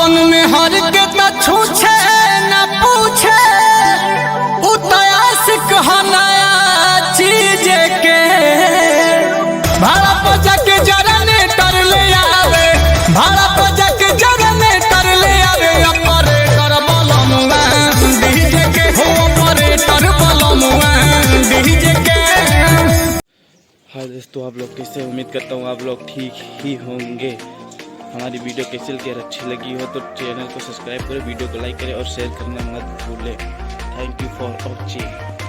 अपन में हर के त छूछे न पूछे उतयास कहनाया चीज के भाड़ा पजा के जरने कर ले आवे भाड़ा पजा के जरने कर ले आवे ऑपरेटर बलमुआ डीजे के हो ऑपरेटर बलमुआ डीजे के। हाय दोस्तों, आप लोग कैसे? उम्मीद करता हूँ आप लोग ठीक ही होंगे। हमारी वीडियो कैसे लगी, अगर अच्छी लगी हो तो चैनल को सब्सक्राइब करें, वीडियो को लाइक करें और शेयर करना मत भूलें। Thank you for watching.